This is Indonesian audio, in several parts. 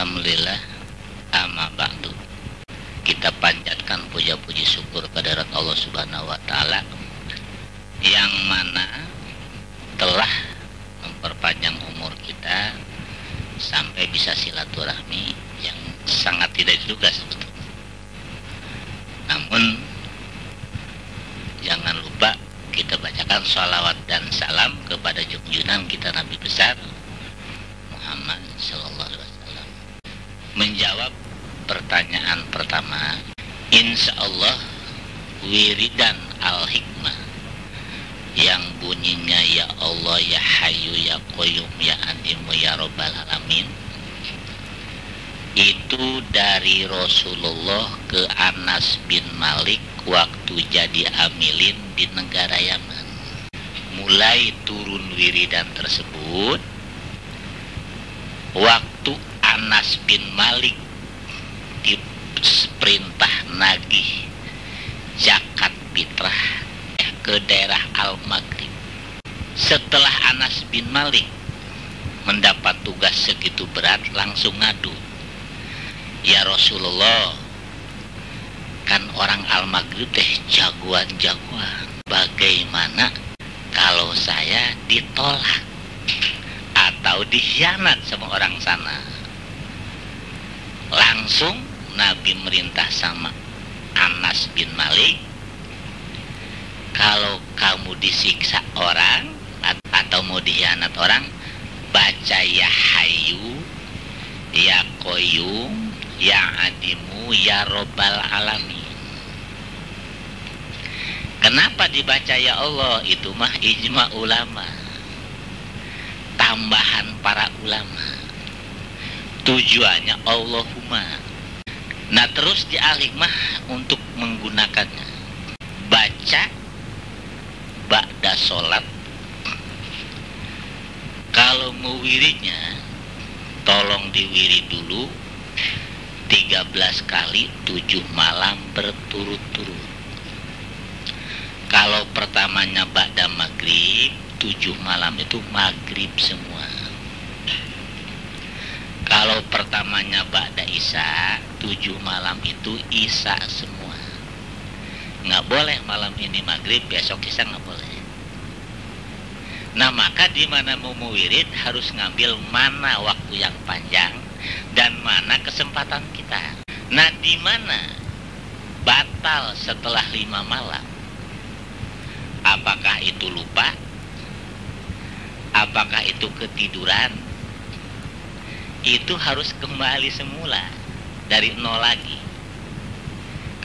Alhamdulillah, amma ba'du. Kita panjatkan puja-puji syukur kehadirat Allah Subhanahu wa taala yang mana telah memperpanjang umur kita sampai bisa silaturahmi yang sangat tidak diduga sebetulnya. Namun jangan lupa kita bacakan sholawat dan salam kepada junjungan kita Nabi besar Muhammad Sallallahu Alaihi Wasallam. Menjawab pertanyaan pertama, insya Allah wiridan al-hikmah yang bunyinya ya Allah ya Hayyu ya Qayyum ya Adimu ya Rabbal Alamin itu dari Rasulullah ke Anas bin Malik waktu jadi amilin di negara Yaman. Mulai turun wiridan tersebut waktu Anas bin Malik diperintah nagih zakat fitrah ke daerah Al-Maghrib. Setelah Anas bin Malik mendapat tugas segitu berat, langsung ngadu, ya Rasulullah, kan orang Al-Maghrib teh jagoan-jagoan, bagaimana kalau saya ditolak atau dikhianat sama orang sana? Langsung Nabi merintah sama Anas bin Malik, kalau kamu disiksa orang atau mau dikhianat orang, baca ya Hayyu ya Qayyum ya Adimu ya Rabbal Alamin. Kenapa dibaca ya Allah? Itu mah ijma ulama, tambahan para ulama, tujuannya Allahumma. Nah terus dialimah untuk menggunakannya, baca ba'da sholat. Kalau mau wiridnya tolong diwirid dulu 13 kali 7 malam berturut-turut. Kalau pertamanya ba'da maghrib 7 malam itu maghrib semua. Kalau pertamanya ba'da isya 7 malam itu isya semua. Nggak boleh malam ini maghrib besok isya, nggak boleh. Nah maka di mana mau wirid harus ngambil mana waktu yang panjang dan mana kesempatan kita. Nah di mana batal setelah 5 malam? Apakah itu lupa? Apakah itu ketiduran? Itu harus kembali semula dari nol lagi.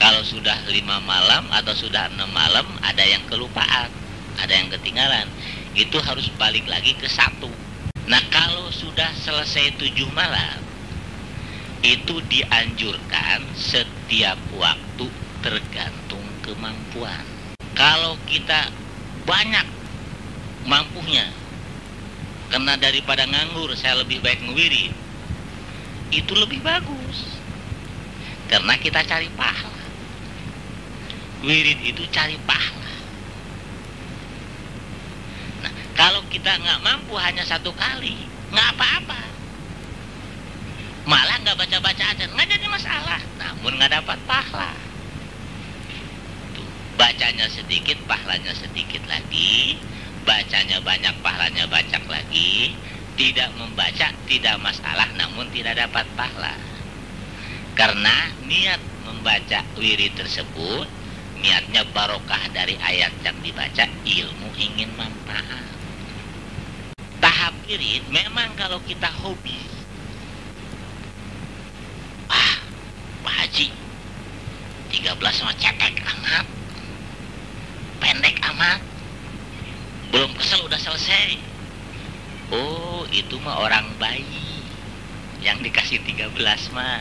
Kalau sudah 5 malam atau sudah 6 malam ada yang kelupaan, ada yang ketinggalan, itu harus balik lagi ke 1. Nah kalau sudah selesai 7 malam, itu dianjurkan setiap waktu tergantung kemampuan. Kalau kita banyak mampunya, karena daripada nganggur saya lebih baik ngewirid, itu lebih bagus, karena kita cari pahala. Wirid itu cari pahala. Nah kalau kita nggak mampu hanya 1 kali, nggak apa-apa, malah nggak baca-baca aja, nggak jadi masalah, namun nggak dapat pahala. Tuh, bacanya sedikit pahalanya sedikit lagi, bacanya banyak pahalanya banyak lagi. Tidak membaca tidak masalah, namun tidak dapat pahala, karena niat membaca wirid tersebut niatnya barokah dari ayat yang dibaca, ilmu ingin manfaat. Tahap wirid memang kalau kita hobi, Pak Haji 13 sama cetek amat, pendek amat, belum kesel udah selesai. Oh itu mah orang bayi yang dikasih 13 mah.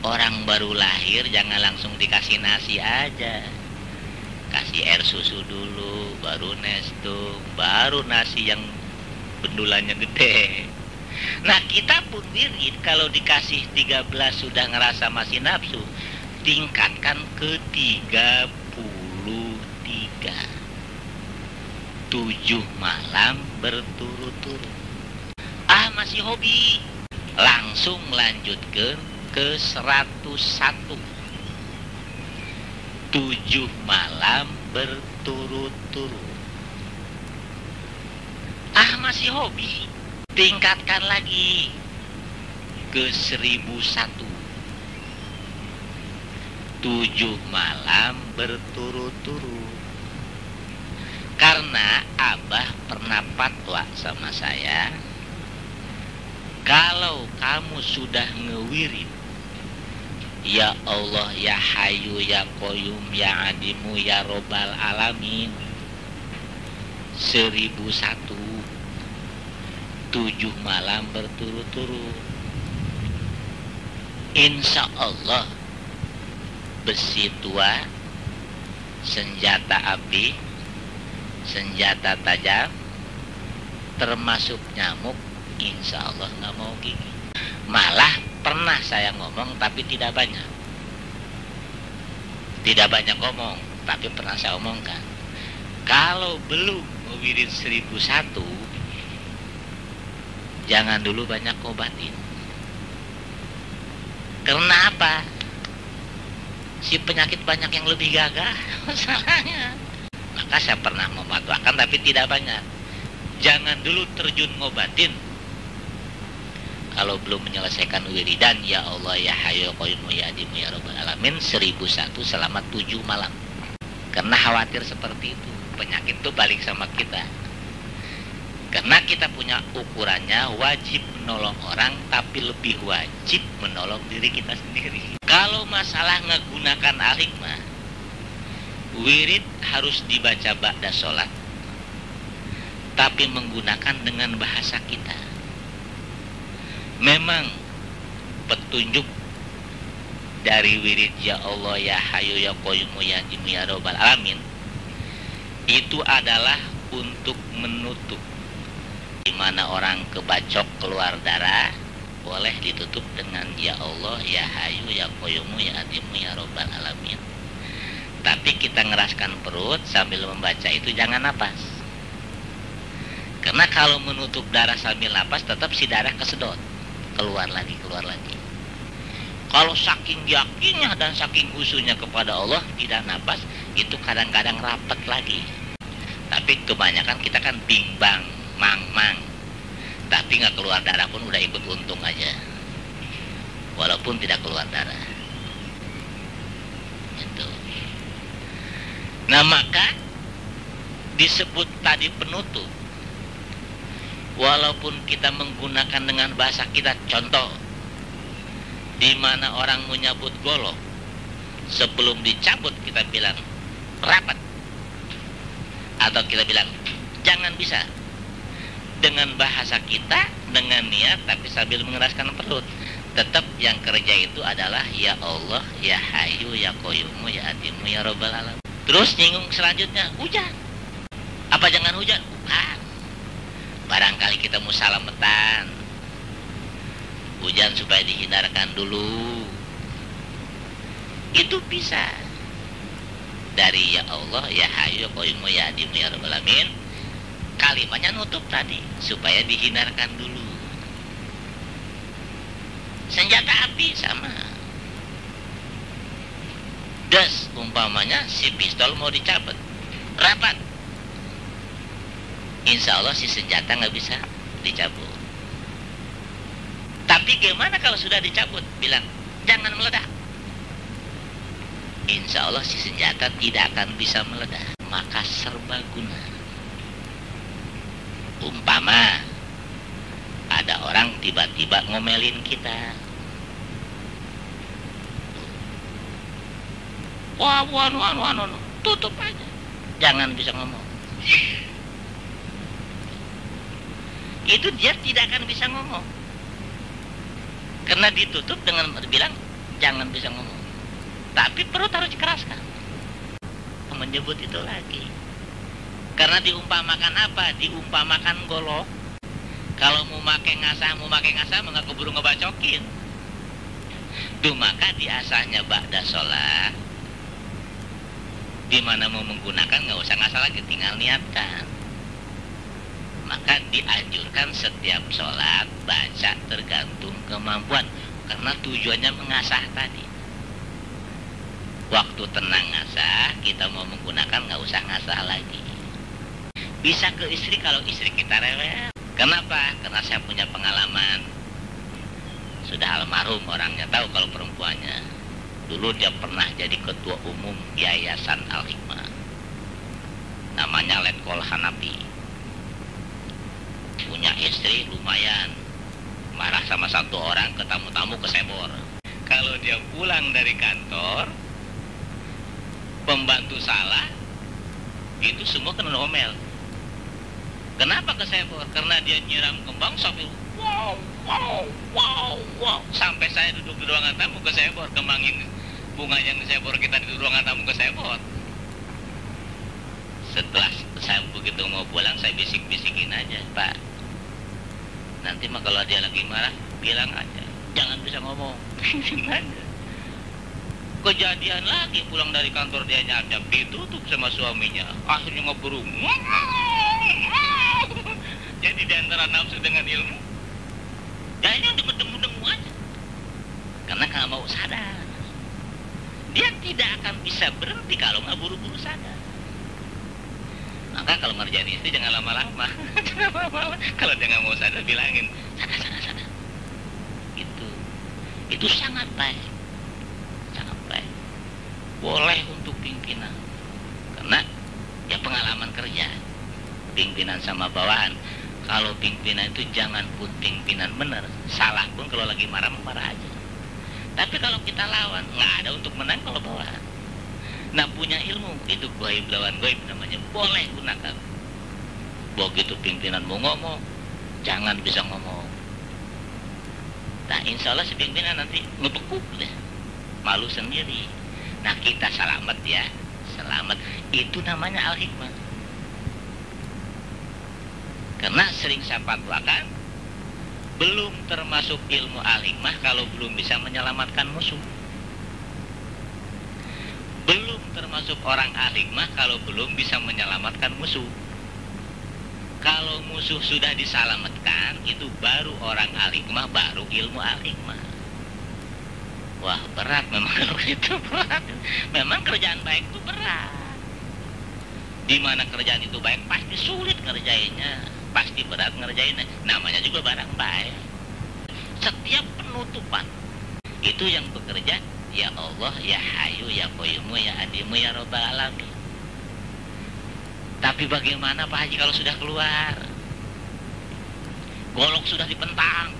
Orang baru lahir jangan langsung dikasih nasi aja, kasih air susu dulu, baru nestung, baru nasi yang bendulannya gede. Nah kita pun wirid kalau dikasih 13 sudah ngerasa masih nafsu, tingkatkan ke 33. 7 malam berturut-turut. Masih hobi, langsung lanjutkan ke 101. 7 malam berturut-turut. Masih hobi, tingkatkan lagi ke 1001. 7 malam berturut-turut. Karena Abah pernah fatwa sama saya, kalau kamu sudah ngewirid ya Allah ya Hayyu ya Qayyum ya Adimu ya Robbal Alamin 1001, 7 malam berturut-turut, insya Allah besi tua, senjata api, senjata tajam, termasuk nyamuk, insya Allah nggak mau gigi. Malah pernah saya ngomong tapi tidak banyak. Tidak banyak ngomong, tapi pernah saya omongkan. Kalau belum ngewirid 1001, jangan dulu banyak obatin. Karena apa? Si penyakit banyak yang lebih gagah masalahnya. Maka saya pernah mematwakan tapi tidak banyak. Jangan dulu terjun ngobatin kalau belum menyelesaikan wiridan ya Allah ya Hayyu Qayyum ya Adimu ya Rabbal Alamin 1001 selama 7 malam. Karena khawatir seperti itu, penyakit itu balik sama kita. Karena kita punya ukurannya wajib menolong orang, tapi lebih wajib menolong diri kita sendiri. Kalau masalah menggunakan al-hikmah, wirid harus dibaca ba'da sholat, tapi menggunakan dengan bahasa kita. Memang petunjuk dari wirid ya Allah ya Hayyu ya Qayyum ya Adimu ya Rabbal Alamin itu adalah untuk menutup. Di mana orang kebacok keluar darah, boleh ditutup dengan ya Allah ya Hayyu ya Qayyum ya Adimu ya Rabbal Alamin. Tapi kita ngeraskan perut sambil membaca itu jangan napas. Karena kalau menutup darah sambil napas tetap si darah kesedot, keluar lagi. Kalau saking yakinnya dan saking khusyuknya kepada Allah tidak napas, itu kadang-kadang rapet lagi. Tapi kebanyakan kita kan bimbang, mang, tapi nggak keluar darah pun udah ikut untung aja, walaupun tidak keluar darah. Itu. Nah maka disebut tadi penutup, walaupun kita menggunakan dengan bahasa kita. Contoh, di mana orang menyabut golok, sebelum dicabut kita bilang rapat, atau kita bilang jangan bisa. Dengan bahasa kita, dengan niat, tapi sambil mengeraskan perut. Tetap yang kerja itu adalah ya Allah, ya Hayyu, ya Qayyum, ya Adimu, ya Rabbal Alamin. Terus nyinggung selanjutnya, hujan. Apa jangan hujan? Bukan. Barangkali kita mau salametan, hujan supaya dihindarkan dulu. Itu bisa. Dari ya Allah, ya Hayyu, ya Qayyum, ya Adimu, ya Rabbal Alamin. Kalimatnya nutup tadi supaya dihindarkan dulu. Senjata api sama. Das umpamanya si pistol mau dicabut, rapat, insya Allah si senjata nggak bisa dicabut. Tapi gimana kalau sudah dicabut? Bilang jangan meledak, insya Allah si senjata tidak akan bisa meledak. Maka serbaguna. Umpama ada orang tiba-tiba ngomelin kita, wah, tutup aja, jangan bisa ngomong. Itu dia tidak akan bisa ngomong, karena ditutup dengan bilang jangan bisa ngomong. Tapi perut harus dikeraskan. Menyebut itu lagi. Karena diumpamakan apa? Diumpamakan golok. Kalau mau pakai ngasah maka keburu ngebacokin. Tuh maka diasahnya ba'da sholat. Dimana mau menggunakan nggak usah ngasah lagi, tinggal niatkan. Maka Maka dianjurkan setiap sholat baca tergantung kemampuan, karena tujuannya mengasah tadi. Waktu tenang ngasah, kita mau menggunakan nggak usah ngasah lagi. Bisa ke istri kalau istri kita rewel. Kenapa? Karena saya punya pengalaman. Sudah almarhum orangnya, tahu kalau perempuannya. Dulu dia pernah jadi ketua umum Yayasan Al-Hikmah. Namanya Letkol Hanafi. Punya istri lumayan. Marah sama satu orang ke tamu-tamu ke Sebor. Kalau dia pulang dari kantor, pembantu salah, itu semua kena omel. Kenapa ke Sebor? Karena dia nyiram kembang sambil wow, wow, wow, wow. Sampai saya duduk di ruangan tamu ke Sebor, kembangin bunga yang di Sebor, kita di ruangan tamu ke Sebor. Setelah saya begitu mau pulang, saya bisik-bisikin aja, Pak. Nanti mah kalau dia lagi marah, bilang aja, jangan bisa ngomong. Kejadian lagi pulang dari kantor dia nyadap, ditutup sama suaminya. Akhirnya ngeburu. Jadi di antara nafsu dengan ilmu, ya ini demu-demu aja. Karena nggak mau sadar. Dia tidak akan bisa berhenti kalau nggak buru-buru sadar. Maka kalau ngerjain istri jangan lama-lama. Kalau dia nggak mau sadar, bilangin sadar. Itu sangat baik, sangat baik. Boleh untuk pimpinan, karena ya pengalaman kerja, pimpinan sama bawahan. Kalau pimpinan itu jangan pun pimpinan benar, salah pun kalau lagi marah aja. Tapi kalau kita lawan, nggak ada untuk menang kalau bawahan. Nah, punya ilmu itu goib lawan goib namanya, boleh gunakan. Begitu pimpinan mau ngomong, jangan bisa ngomong. Nah, insya Allah si pimpinan nanti ngebekuk deh, malu sendiri. Nah, kita selamat ya, selamat. Itu namanya Al-Hikmah. Karena sering saya fatwakan, belum termasuk ilmu Al-Hikmah kalau belum bisa menyelamatkan musuh. Belum termasuk orang Al-Hikmah kalau belum bisa menyelamatkan musuh. Kalau musuh sudah diselamatkan, itu baru orang Al-Hikmah, baru ilmu Al-Hikmah. Wah, berat memang kalau itu berat. Memang kerjaan baik itu berat. Di mana kerjaan itu baik, pasti sulit ngerjainnya, pasti berat ngerjainnya. Namanya juga barang baik. Setiap penutupan itu yang bekerja, ya Allah, ya Hayu, ya Qayyumu, ya Adimu, ya Rabbal Alamin. Tapi bagaimana Pak Haji kalau sudah keluar? Golok sudah dipentang.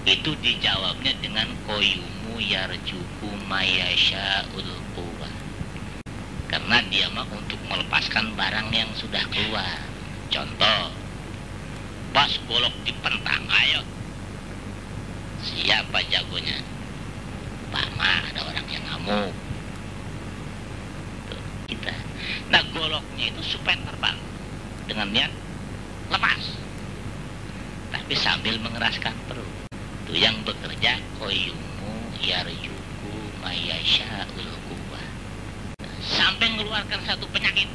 Itu dijawabnya dengan Qayyumu yarjuku mayasha'ul quwwah. Karena dia mah untuk melepaskan barang yang sudah keluar. Contoh, pas golok dipentang, ayo. Siapa jagonya? Pak Ma, ada orang yang ngamuk. Kita. Nah, goloknya itu supaya terbang dengan niat lepas, tapi sambil mengeraskan perut. Itu yang bekerja Qayyumu yarjuku mayasha'ul quwwah. Sampai mengeluarkan satu penyakit,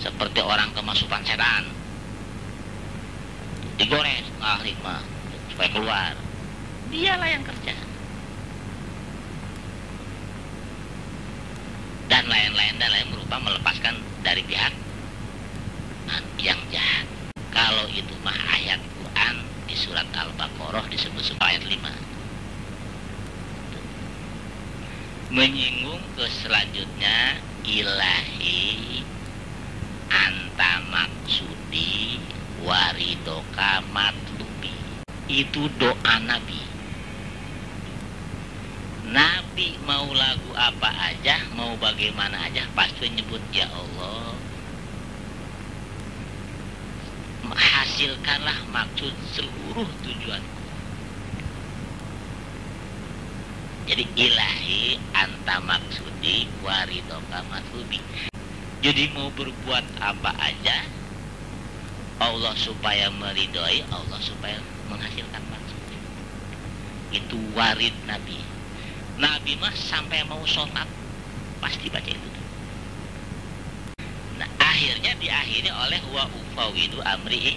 seperti orang kemasukan setan, digores Al-Hikmah supaya keluar. Dialah yang kerja. Dan lain-lain berupa melepaskan dari pihak yang jahat. Kalau itu mah ayat Quran di surat Al-Baqarah disebut ayat 5. Menyinggung ke selanjutnya, ilahi anta maksudi waridoka matlubi. Itu doa Nabi. Nabi mau lagu apa aja, mau bagaimana aja, pasti nyebut ya Allah, hasilkanlah maksud seluruh tujuanku. Jadi ilahi anta maksudi waridoka matlubi. Jadi mau berbuat apa aja, Allah supaya meridhoi, Allah supaya menghasilkan maksud. Itu warid Nabi. Nabi mah sampai mau sholat pasti baca itu. Nah, akhirnya diakhiri oleh wa ufawidu amri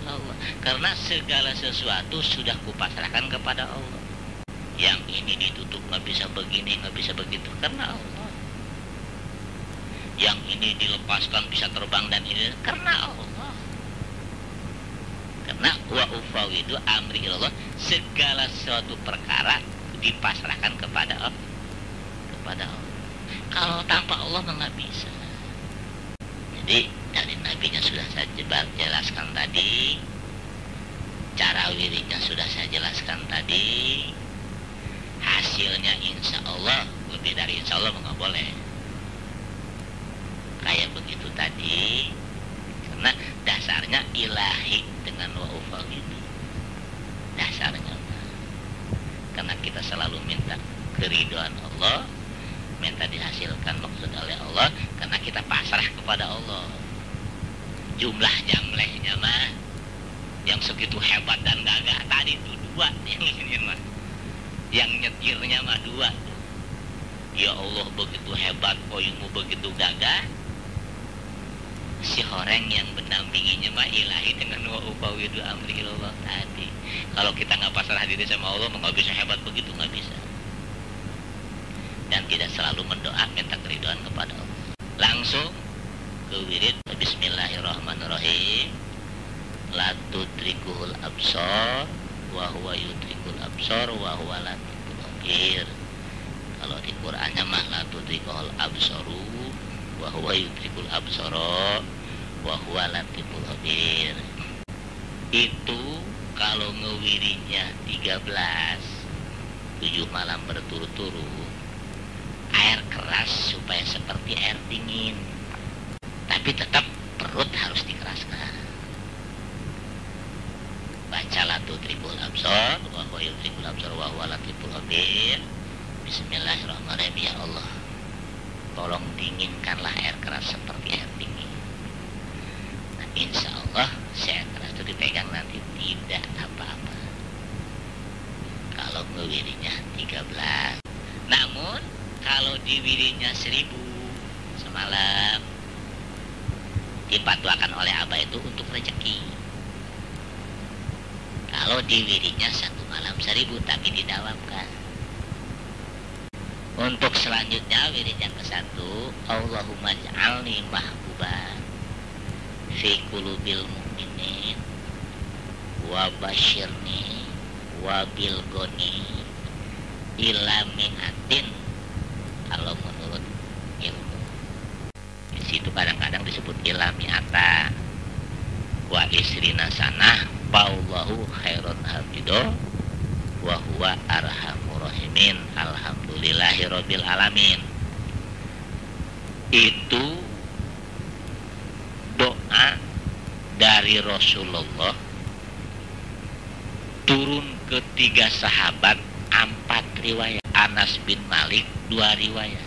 Allah. Karena segala sesuatu sudah kupasrahkan kepada Allah. Yang ini ditutup nggak bisa begini, nggak bisa begitu, karena Allah. Yang ini dilepaskan bisa terbang dan ini karena Allah. Karena wa ufawidu amri Allah, segala sesuatu perkara dipasrahkan kepada Allah. Kepada Allah. Kalau tanpa Allah nggak bisa. Jadi dari nabinya sudah saya jelaskan tadi, cara wiridnya sudah saya jelaskan tadi, hasilnya insya Allah, lebih dari insya Allah nggak boleh. Kayak begitu tadi, karena dasarnya ilahi dengan wa ufawidu. Dasarnya, karena kita selalu minta keridhaan Allah, minta dihasilkan maksud oleh Allah, karena kita pasrah kepada Allah. Jumlah jamlehnya mah yang segitu hebat dan gagah tadi itu 2 yang ini mah, yang nyetirnya mah 2 tuh. Ya Allah begitu hebat, ilmu begitu gagah. Si horeng yang mendampinginya mah ilahi dengan wa ufawidu amri Allah tadi. Kalau kita nggak pasrah diri sama Allah, nggak bisa hebat begitu, nggak bisa. Dan tidak selalu mendoa minta keridhaan kepada Allah. Langsung ke wirid. Bismillahirrahmanirrahim. La tudrikuhul absar wa huwa yudrikul absar wa huwa latiful khabir. Kalau di Qur'annya mah la tudrikuhul absaru wa huwa yudrikul absara wa huwa latiful khabir. Itu kalau ngewirinya 13 7 malam berturut-turut, air keras supaya seperti air dingin, tapi tetap perut harus dikeraskan. Baca la tudrikul absar wa huwa yudrikul absar wa huwa latiful khabir. Bismillahirrahmanirrahim. Ya Allah, tolong dinginkanlah air keras seperti air dingin. Nah, insya Allah si air keras itu dipegang nanti tidak apa-apa. Kalau ngewirinya 13. Namun kalau diwirinya 1000 semalam, dipatwakan oleh Abah itu untuk rezeki. Kalau diwirinya 1 malam 1000 tapi didawamkan. Untuk selanjutnya wirid yang ke-1, Allahumma ij'alni mahbuban fi qulubil mu'minin wa basyirni wa bil goni ila mi'atin. Kalau menurut ilmu di situ kadang-kadang disebut ila mi'ata wa isrina sanah Allahu khairun hafido wa huwa arhamur rahimin. Alhamdulillahirabbil alamin. Itu doa dari Rasulullah turun ke 3 sahabat, 4 riwayat. Anas bin Malik 2 riwayat.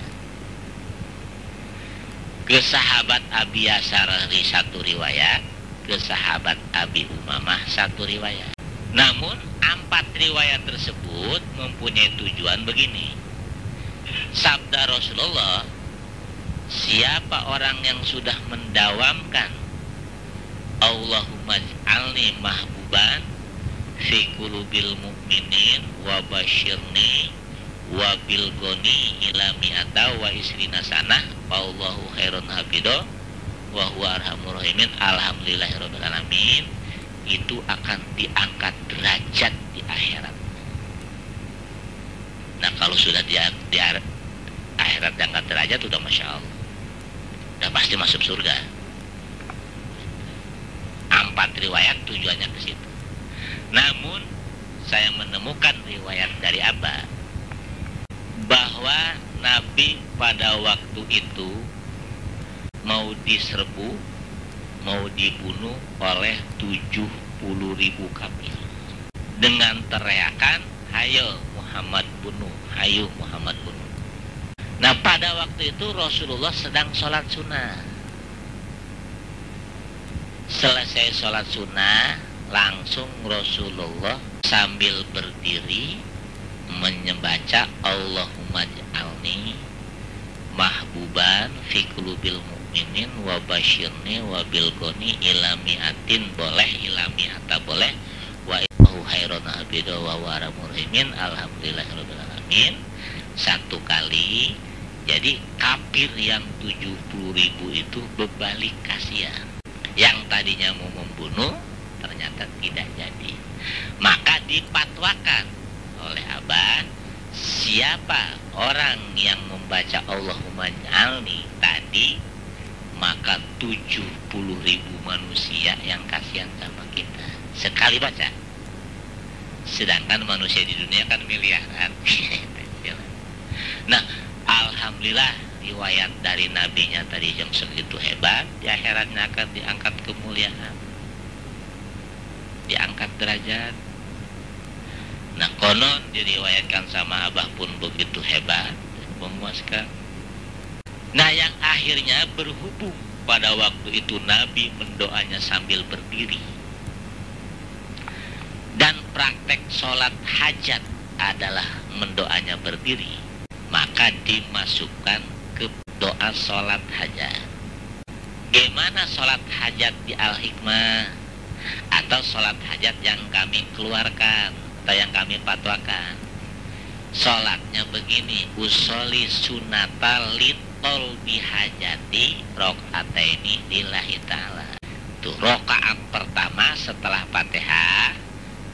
Ke sahabat Abi Yasari 1 riwayat, ke sahabat Abi Umamah 1 riwayat. Namun 4 riwayat tersebut mempunyai tujuan begini. Sabda Rasulullah, siapa orang yang sudah mendawamkan Allahumma ij'alni mahbuban fi qulubil mu'minin wa basyirni wa bil goni ila mi'ata wa isrina sanah Allahu khairun hafido wa huwa arhamur rahimin. Alhamdulillahirabbil alamin. Itu akan diangkat derajat di akhirat. Nah, kalau sudah di akhirat diangkat derajat, udah masya Allah, udah pasti masuk surga. 4 riwayat tujuannya ke situ. Namun saya menemukan riwayat dari Abah bahwa Nabi pada waktu itu mau diserbu, mau dibunuh oleh 70.000 kafir dengan teriakan, hayo Muhammad bunuh, hayo Muhammad bunuh. Nah, pada waktu itu Rasulullah sedang sholat sunnah. Selesai sholat sunnah, langsung Rasulullah sambil berdiri membaca Allahumma ij'alni mahbuban fi qulubil mu'minin mukminin wa basyirni wa bilgoni ilamiatin boleh, ilamiata boleh, wa innahu khairun abida wa waramurhimin alhamdulillahirabbil alamin. Satu kali. Jadi kafir yang 70.000 itu berbalik kasihan. Yang tadinya mau membunuh ternyata tidak jadi. Maka dipatwakan oleh Abah, siapa orang yang membaca Allahumma ij'alni tadi, maka 70.000 manusia yang kasihan sama kita sekali baca. Sedangkan manusia di dunia kan miliaran. Nah, alhamdulillah riwayat dari nabinya tadi yang segitu hebat, di akhiratnya akan diangkat kemuliaan, diangkat derajat. Nah, konon diriwayatkan sama Abah pun begitu hebat, memuaskan. Nah, yang akhirnya berhubung pada waktu itu Nabi mendoanya sambil berdiri. Dan praktek sholat hajat adalah mendoanya berdiri. Maka dimasukkan ke doa sholat hajat. Gimana sholat hajat di Al-Hikmah? Atau sholat hajat yang kami keluarkan atau yang kami fatwakan. Sholatnya begini, usolli sunata litol bihajati rok'ataini lillahi ta'ala. Tuh, rokaat pertama setelah Fatihah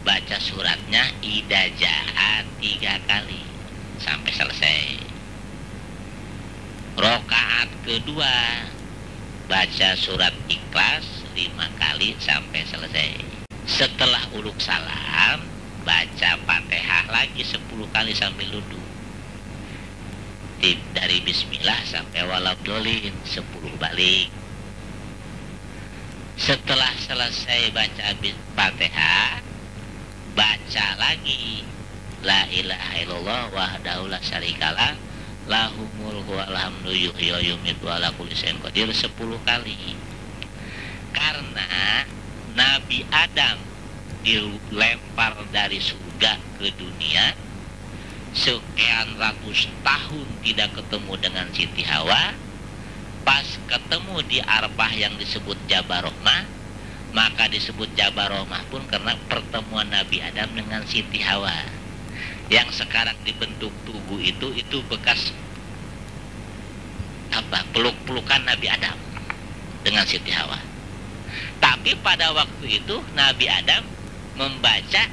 baca suratnya idajah 3 kali sampai selesai. Rokaat kedua baca surat Ikhlas 5 kali sampai selesai. Setelah uluk salam baca Fatihah lagi 10 kali sambil duduk. Dari bismillah sampai waladhdallin 10 balik. Setelah selesai baca Fatihah, baca lagi la ilaha illallah wahdahu la syarikalah lahul mulku wal hamdu yuhyi wa yumiitu wa ala kulli syai'in qadir 10 kali. Karena Nabi Adam dilempar dari surga ke dunia, sekian ratus tahun tidak ketemu dengan Siti Hawa. Pas ketemu di Arfah yang disebut Jabarohmah, maka disebut Jabarohmah pun karena pertemuan Nabi Adam dengan Siti Hawa. Yang sekarang dibentuk tubuh itu bekas apa, peluk-pelukan Nabi Adam dengan Siti Hawa. Tapi pada waktu itu Nabi Adam membaca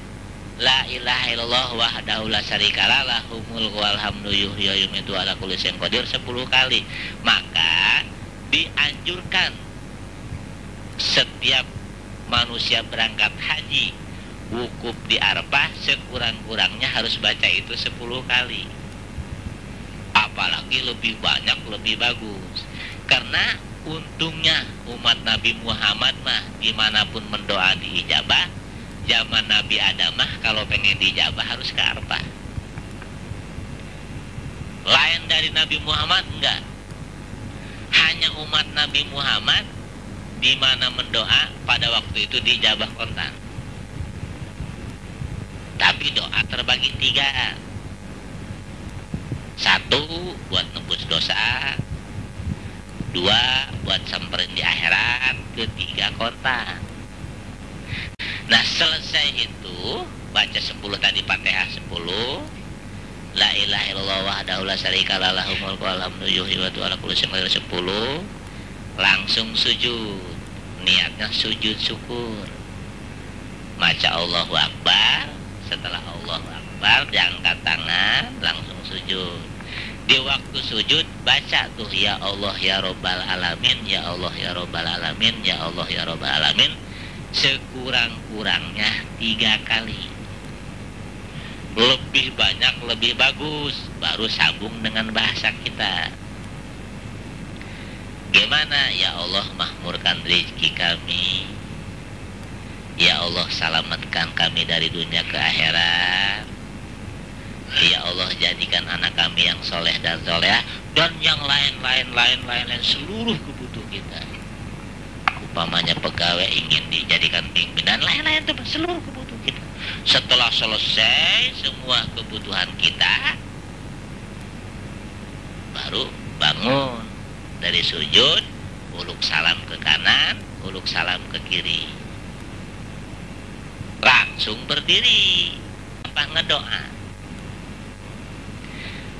la ilaha illallah wahdahu la syarikalah lahul mulku wal hamdu yuhyi wa yumiitu wa ala kulli syai'in qadir 10 kali. Maka dianjurkan setiap manusia berangkat haji wukuf di Arfah sekurang-kurangnya harus baca itu 10 kali. Apalagi lebih banyak lebih bagus. Karena untungnya umat Nabi Muhammad mah dimanapun mendoa diijabah. Zaman Nabi Adam mah kalau pengen dijabah harus ke Arfah. Lain dari Nabi Muhammad enggak. Hanya umat Nabi Muhammad di mana mendoa pada waktu itu dijabah kontan. Tapi doa terbagi 3. 1 buat nebus dosa, 2 buat samperin di akhirat, 3 kontan. Nah, selesai itu baca 10 tadi Fatihah 10, la ilaha illallah wahdahu la syarikalah lahul mulku wal hamdu yuhyi wa yumiitu wa ala kulli syai'in qadir 10, langsung sujud. Niatnya sujud syukur. Baca Allahu Akbar, setelah Allahu Akbar diangkat tangan, langsung sujud. Di waktu sujud baca tuh ya Allah ya Rabbal alamin, ya Allah ya Rabbal alamin, ya Allah ya Rabbal alamin sekurang-kurangnya 3 kali. Lebih banyak lebih bagus, baru sambung dengan bahasa kita. Gimana? Ya Allah makmurkan rezeki kami, ya Allah selamatkan kami dari dunia ke akhirat, ya Allah jadikan anak kami yang soleh dan soleh, dan yang lain seluruh kebutuhan kita. Umpamanya pegawai ingin dijadikan pimpinan, lain-lain itu seluruh kebutuhan kita. Setelah selesai semua kebutuhan kita, baru bangun dari sujud, uluk salam ke kanan, uluk salam ke kiri. Langsung berdiri, apa ngedoa.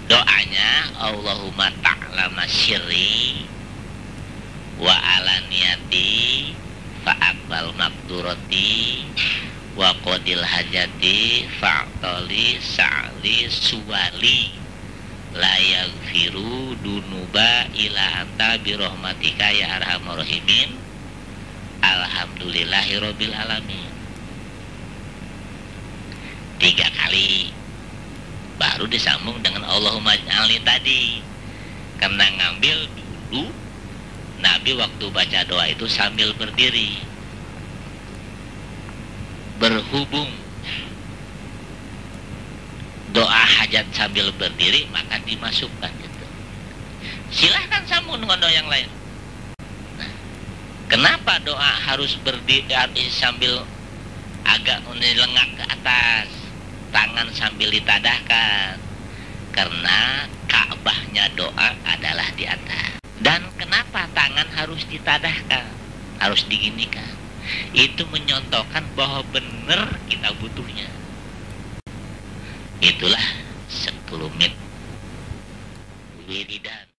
Doanya Allahumma ta'lama syirri wa alaniyati fa'akbal makdurati wa qadil hajati fa'tali sa'li suwali la yaghfiru dunuba ila anta birahmatika ya arhamar rahimin alhamdulillahi rabbil alamin. 3 kali baru disambung dengan Allahumma ij'alni tadi. Karena ngambil dulu Nabi waktu baca doa itu sambil berdiri. Berhubung doa hajat sambil berdiri, maka dimasukkan itu. Silahkan sambung dengan doa yang lain. Nah, kenapa doa harus berdiri sambil agak melengak ke atas, tangan sambil ditadahkan? Karena Ka'bahnya doa adalah di atas. Dan kenapa tangan harus ditadahkan, harus diginikan? Itu menyontohkan bahwa benar kita butuhnya. Itulah sekelumit wiridan